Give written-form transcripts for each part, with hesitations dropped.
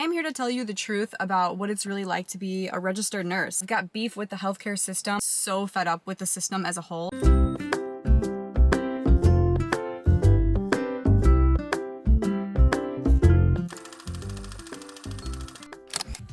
I'm here to tell you the truth about what it's really like to be a registered nurse. I've got beef with the healthcare system, so fed up with the system as a whole.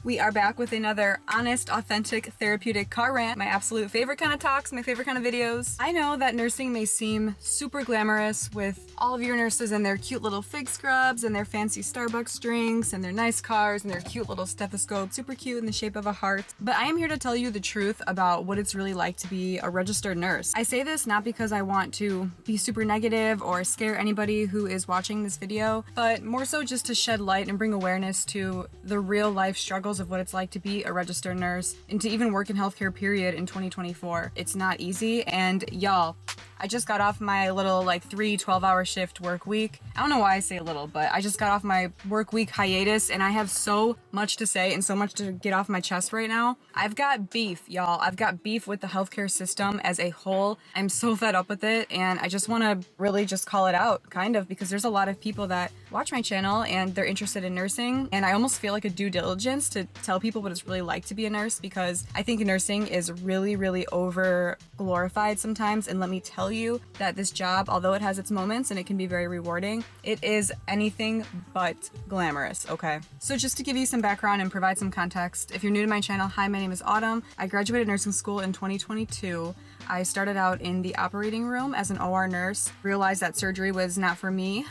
We are back with another honest, authentic, therapeutic car rant. My absolute favorite kind of talks, my favorite kind of videos. I know that nursing may seem super glamorous with all of your nurses and their cute little fig scrubs and their fancy Starbucks drinks and their nice cars and their cute little stethoscope, super cute in the shape of a heart. But I am here to tell you the truth about what it's really like to be a registered nurse. I say this not because I want to be super negative or scare anybody who is watching this video, but more so just to shed light and bring awareness to the real life struggles of what it's like to be a registered nurse and to even work in healthcare period in 2024. It's not easy, and y'all, I just got off my little 12-hour shift work week. I don't know why I say a little, but I just got off my work week hiatus and I have so much to say and so much to get off my chest right now. I've got beef, y'all. I've got beef with the healthcare system as a whole. I'm so fed up with it, and I just want to really just call it out, kind of, because there's a lot of people that watch my channel and they're interested in nursing, and I almost feel like a due diligence to tell people what it's really like to be a nurse, because I think nursing is really, really over glorified sometimes. And let me tell you that this job, although it has its moments and it can be very rewarding, it is anything but glamorous, okay? So just to give you some background and provide some context, if you're new to my channel, hi, my name is Autumn. I graduated nursing school in 2022. I started out in the operating room as an OR nurse, realized that surgery was not for me.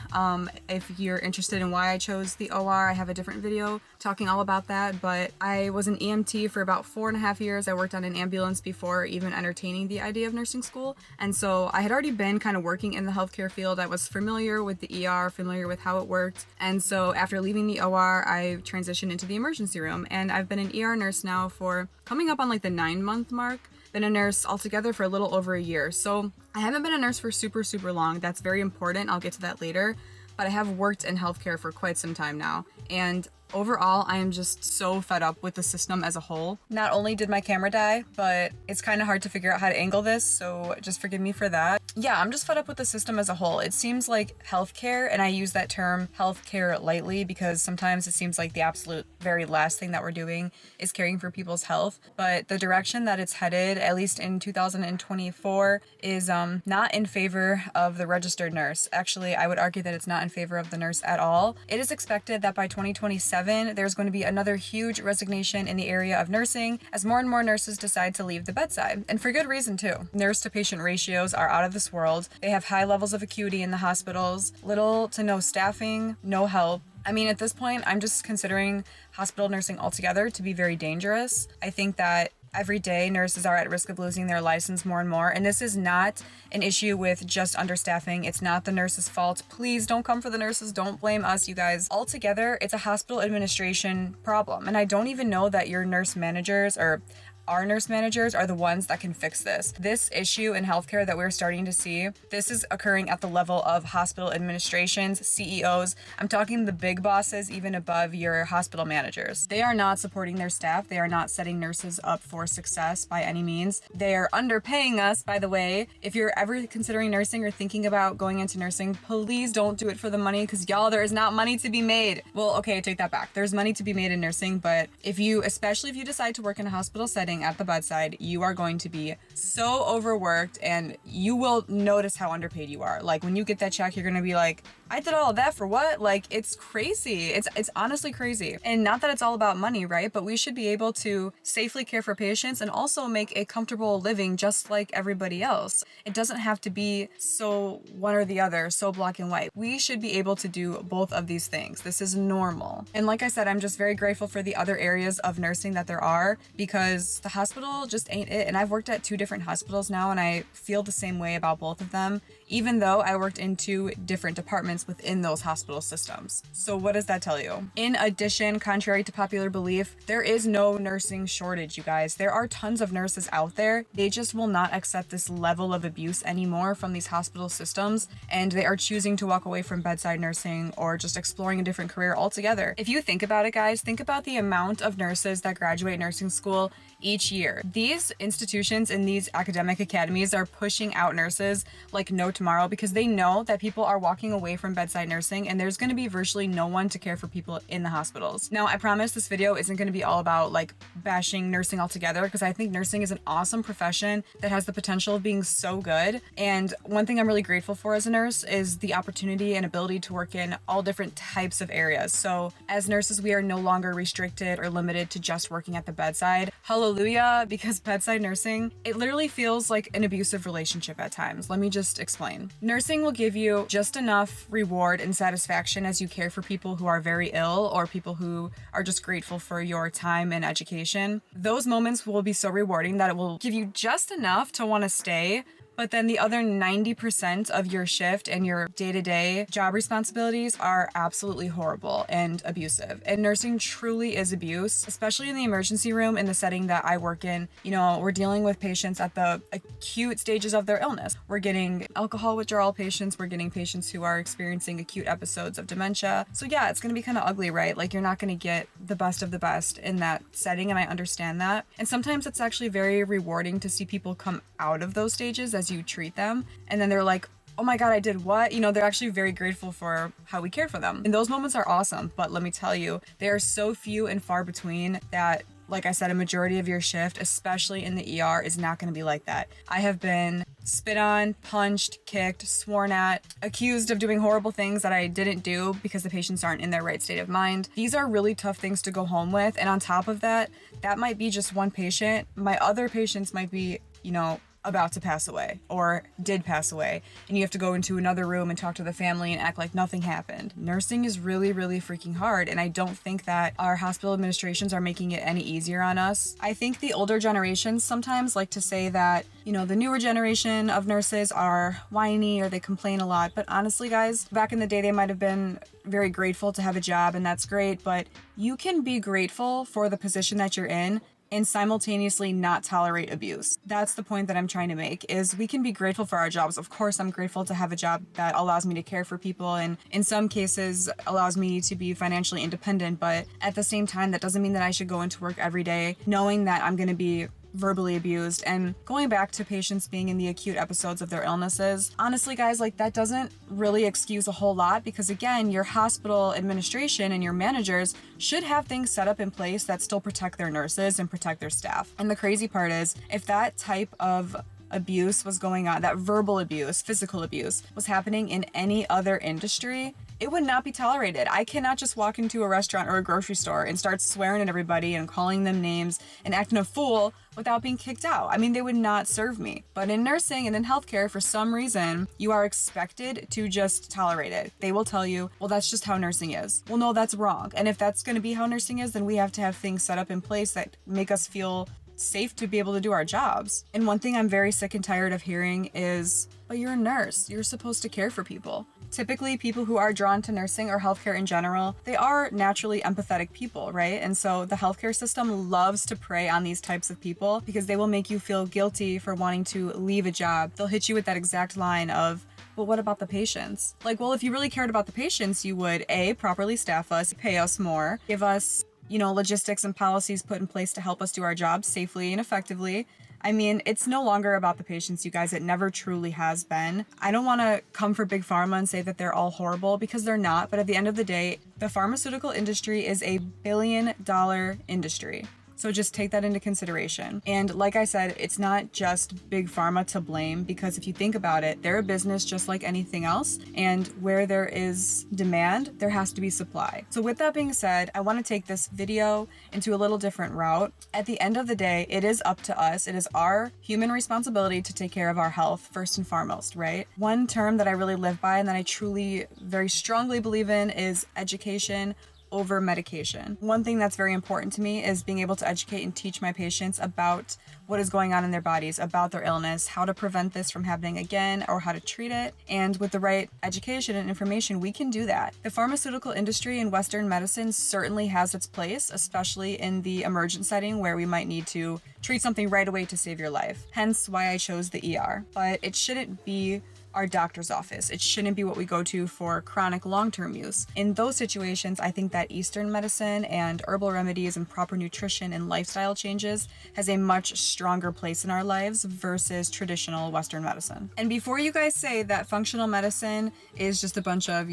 If you're interested in why I chose the OR, I have a different video talking all about that, but I was an EMT for about 4.5 years. I worked on an ambulance before even entertaining the idea of nursing school. And so I had already been kind of working in the healthcare field. I was familiar with the ER, familiar with how it worked. And so after leaving the OR, I transitioned into the emergency room, and I've been an ER nurse now for coming up on the 9-month mark. Been a nurse altogether for a little over a year. So I haven't been a nurse for super long. That's very important. I'll get to that later. But I have worked in healthcare for quite some time now. And overall, I am just so fed up with the system as a whole. Not only did my camera die, but it's kind of hard to figure out how to angle this, so just forgive me for that. Yeah, I'm just fed up with the system as a whole. It seems like healthcare, and I use that term healthcare lightly because sometimes it seems like the absolute very last thing that we're doing is caring for people's health. But the direction that it's headed, at least in 2024, is not in favor of the registered nurse. Actually, I would argue that it's not in favor of the nurse at all. It is expected that by 2027, there's going to be another huge resignation in the area of nursing as more and more nurses decide to leave the bedside. And for good reason too. Nurse to patient ratios are out of this world. They have high levels of acuity in the hospitals, little to no staffing, no help. I mean, at this point, I'm just considering hospital nursing altogether to be very dangerous. I think that every day, nurses are at risk of losing their license more and more. And this is not an issue with just understaffing. It's not the nurses' fault. Please don't come for the nurses. Don't blame us, you guys. Altogether, it's a hospital administration problem. And I don't even know that your nurse managers or our nurse managers are the ones that can fix this. This issue in healthcare that we're starting to see, this is occurring at the level of hospital administrations, CEOs. I'm talking the big bosses, even above your hospital managers. They are not supporting their staff. They are not setting nurses up for success by any means. They are underpaying us, by the way. If you're ever considering nursing or thinking about going into nursing, please don't do it for the money, because y'all, there is not money to be made. Well, okay, I take that back. There's money to be made in nursing, but especially if you decide to work in a hospital setting at the bedside, you are going to be so overworked and you will notice how underpaid you are. Like when you get that check, you're going to be like, I did all of that for what? Like, it's crazy. It's honestly crazy. And not that it's all about money, right? But we should be able to safely care for patients and also make a comfortable living just like everybody else. It doesn't have to be so one or the other, so black and white. We should be able to do both of these things. This is normal. And like I said, I'm just very grateful for the other areas of nursing that there are, because the hospital just ain't it. And I've worked at 2 different hospitals now, and I feel the same way about both of them, even though I worked in 2 different departments within those hospital systems. So what does that tell you? In addition, contrary to popular belief, there is no nursing shortage, you guys. There are tons of nurses out there. They just will not accept this level of abuse anymore from these hospital systems, and they are choosing to walk away from bedside nursing or just exploring a different career altogether. If you think about it, guys, think about the amount of nurses that graduate nursing school each year. These institutions and these academic academies are pushing out nurses like no tomorrow, because they know that people are walking away from from bedside nursing, and there's going to be virtually no one to care for people in the hospitals. Now, I promise this video isn't going to be all about like bashing nursing altogether, because I think nursing is an awesome profession that has the potential of being so good. And one thing I'm really grateful for as a nurse is the opportunity and ability to work in all different types of areas. So as nurses, we are no longer restricted or limited to just working at the bedside. Hallelujah, because bedside nursing, it literally feels like an abusive relationship at times. Let me just explain. Nursing will give you just enough reward and satisfaction as you care for people who are very ill or people who are just grateful for your time and education. Those moments will be so rewarding that it will give you just enough to want to stay. But then the other 90% of your shift and your day-to-day job responsibilities are absolutely horrible and abusive. And nursing truly is abuse, especially in the emergency room in the setting that I work in. You know, we're dealing with patients at the acute stages of their illness. We're getting alcohol withdrawal patients. We're getting patients who are experiencing acute episodes of dementia. So yeah, it's going to be kind of ugly, right? Like, you're not going to get the best of the best in that setting, and I understand that. And sometimes it's actually very rewarding to see people come out of those stages as you treat them, and then they're like, oh my God, I did what? You know, they're actually very grateful for how we cared for them. And those moments are awesome, but let me tell you, they are so few and far between that, like I said, a majority of your shift, especially in the ER, is not going to be like that. I have been spit on, punched, kicked, sworn at, accused of doing horrible things that I didn't do because the patients aren't in their right state of mind. These are really tough things to go home with. And on top of that, that might be just one patient. My other patients might be, you know, about to pass away or did pass away, and you have to go into another room and talk to the family and act like nothing happened. Nursing is really, really freaking hard, and I don't think that our hospital administrations are making it any easier on us. I think the older generations sometimes like to say that, you know, the newer generation of nurses are whiny or they complain a lot, but honestly, guys, back in the day, they might have been very grateful to have a job, and that's great, but you can be grateful for the position that you're in and simultaneously not tolerate abuse. That's the point that I'm trying to make, is we can be grateful for our jobs. Of course, I'm grateful to have a job that allows me to care for people and in some cases allows me to be financially independent, but at the same time, that doesn't mean that I should go into work every day knowing that I'm going to be verbally abused. And going back to patients being in the acute episodes of their illnesses, honestly, guys, like, that doesn't really excuse a whole lot, because again, your hospital administration and your managers should have things set up in place that still protect their nurses and protect their staff. And the crazy part is, if that type of abuse was going on, that verbal abuse, physical abuse was happening in any other industry, it would not be tolerated. I cannot just walk into a restaurant or a grocery store and start swearing at everybody and calling them names and acting a fool without being kicked out. I mean, they would not serve me. But in nursing and in healthcare, for some reason, you are expected to just tolerate it. They will tell you, well, that's just how nursing is. Well, no, that's wrong. And if that's going to be how nursing is, then we have to have things set up in place that make us feel safe to be able to do our jobs. And one thing I'm very sick and tired of hearing is, but you're a nurse, you're supposed to care for people. Typically, people who are drawn to nursing or healthcare in general, they are naturally empathetic people, right? And so the healthcare system loves to prey on these types of people because they will make you feel guilty for wanting to leave a job. They'll hit you with that exact line of, but what about the patients? Like, well, if you really cared about the patients, you would A, properly staff us, pay us more, give us, you know, logistics and policies put in place to help us do our jobs safely and effectively. I mean, it's no longer about the patients, you guys. It never truly has been. I don't want to come for Big Pharma and say that they're all horrible, because they're not. But at the end of the day, the pharmaceutical industry is a billion-dollar industry. So just take that into consideration. And like I said, it's not just Big Pharma to blame, because if you think about it, they're a business just like anything else. And where there is demand, there has to be supply. So with that being said, I want to take this video into a little different route. At the end of the day, it is up to us. It is our human responsibility to take care of our health first and foremost, right? One term that I really live by and that I truly very strongly believe in is education over medication. One thing that's very important to me is being able to educate and teach my patients about what is going on in their bodies, about their illness, how to prevent this from happening again, or how to treat it. And with the right education and information, we can do that. The pharmaceutical industry in Western medicine certainly has its place, especially in the emergent setting where we might need to treat something right away to save your life. Hence why I chose the ER. But it shouldn't be our doctor's office. It shouldn't be what we go to for chronic long-term use. In those situations, I think that Eastern medicine and herbal remedies and proper nutrition and lifestyle changes has a much stronger place in our lives versus traditional Western medicine. And before you guys say that functional medicine is just a bunch of,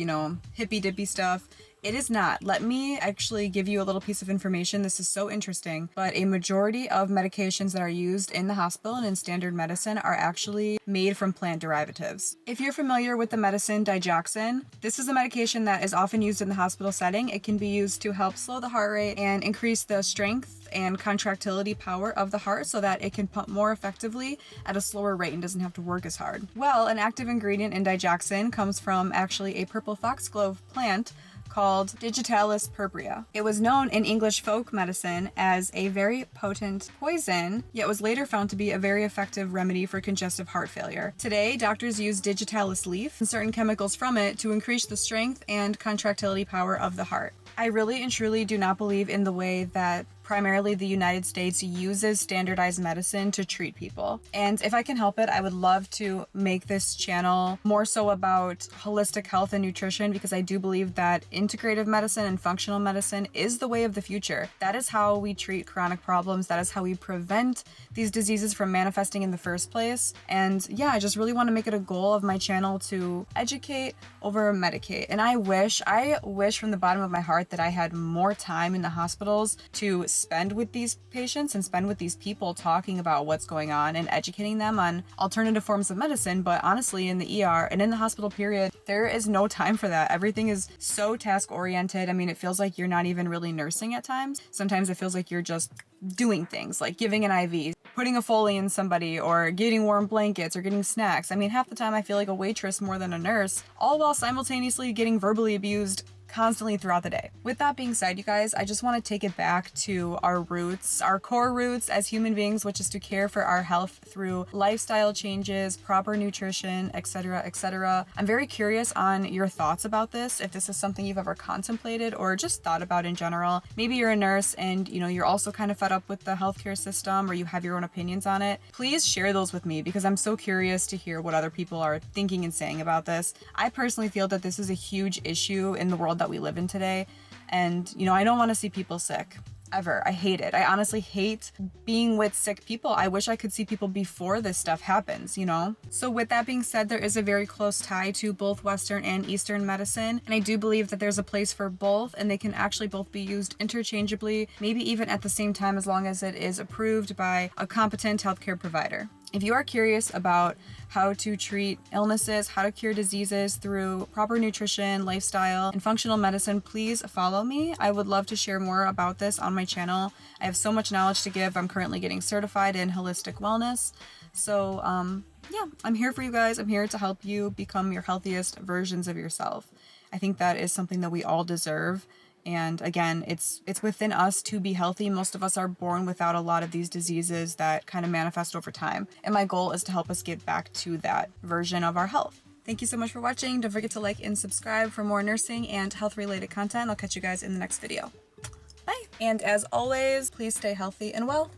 hippy-dippy stuff, it is not. Let me actually give you a little piece of information. This is so interesting, but a majority of medications that are used in the hospital and in standard medicine are actually made from plant derivatives. If you're familiar with the medicine digoxin, this is a medication that is often used in the hospital setting. It can be used to help slow the heart rate and increase the strength and contractility power of the heart so that it can pump more effectively at a slower rate and doesn't have to work as hard. Well, an active ingredient in digoxin comes from actually a purple foxglove plant called Digitalis purpurea. It was known in English folk medicine as a very potent poison, yet was later found to be a very effective remedy for congestive heart failure. Today, doctors use Digitalis leaf and certain chemicals from it to increase the strength and contractility power of the heart. I really and truly do not believe in the way that primarily the United States uses standardized medicine to treat people. And if I can help it, I would love to make this channel more so about holistic health and nutrition, because I do believe that integrative medicine and functional medicine is the way of the future. That is how we treat chronic problems. That is how we prevent these diseases from manifesting in the first place. And yeah, I just really want to make it a goal of my channel to educate over medicate. And I wish from the bottom of my heart that I had more time in the hospitals to spend with these patients and spend with these people talking about what's going on and educating them on alternative forms of medicine. But honestly, in the ER and in the hospital period, there is no time for that. Everything is so task oriented. I mean, it feels like you're not even really nursing at times. Sometimes it feels like you're just doing things like giving an IV, putting a Foley in somebody, or getting warm blankets or getting snacks. I mean, half the time I feel like a waitress more than a nurse, all while simultaneously getting verbally abused constantly throughout the day. With that being said, you guys, I just want to take it back to our roots, our core roots as human beings, which is to care for our health through lifestyle changes, proper nutrition, etc., etc. I'm very curious on your thoughts about this, if this is something you've ever contemplated or just thought about in general. Maybe you're a nurse and you're also kind of fed up with the healthcare system, or you have your own opinions on it. Please share those with me, because I'm so curious to hear what other people are thinking and saying about this. I personally feel that this is a huge issue in the world that we live in today, and I don't want to see people sick ever. I hate it. I honestly hate being with sick people. I wish I could see people before this stuff happens, So with that being said, there is a very close tie to both Western and Eastern medicine, and I do believe that there's a place for both, and they can actually both be used interchangeably, maybe even at the same time, as long as it is approved by a competent healthcare provider. If you are curious about how to treat illnesses, how to cure diseases through proper nutrition, lifestyle, and functional medicine, please follow me. I would love to share more about this on my channel. I have so much knowledge to give. I'm currently getting certified in holistic wellness. So yeah, I'm here for you guys. I'm here to help you become your healthiest versions of yourself. I think that is something that we all deserve. And again, it's within us to be healthy. Most of us are born without a lot of these diseases that kind of manifest over time. And my goal is to help us get back to that version of our health. Thank you so much for watching. Don't forget to like and subscribe for more nursing and health related content. I'll catch you guys in the next video. Bye. And as always, please stay healthy and well.